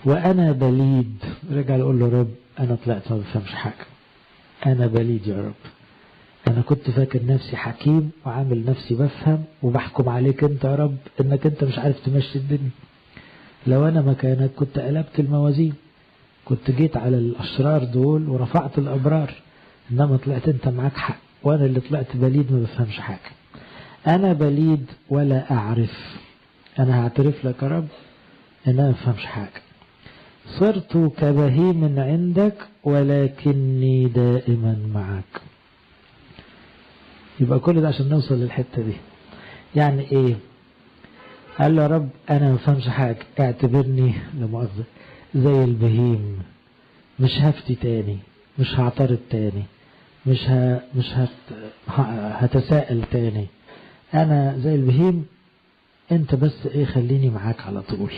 وأنا بليد. رجع يقول له رب أنا طلعت ما بفهمش حاجة، أنا بليد يا رب، أنا كنت فاكر نفسي حكيم وعامل نفسي بفهم وبحكم عليك أنت يا رب إنك أنت مش عارف تمشي الدنيا. لو أنا مكانك كنت قلبت الموازين، كنت جيت على الأشرار دول ورفعت الأبرار، إنما طلعت أنت معاك حق وأنا اللي طلعت بليد ما بفهمش حاجة. أنا بليد ولا أعرف، أنا هعترف لك يا رب إن أنا ما بفهمش حاجة. صرت كبهيم عندك ولكني دائما معك. يبقى كل ده عشان نوصل للحتة دي. يعني ايه؟ قال له يا رب انا ما بفهمش حاجة، اعتبرني لمؤاخذة زي البهيم، مش هفتي تاني، مش هعترض تاني، مش هتساءل تاني، انا زي البهيم، انت بس ايه خليني معاك على طول.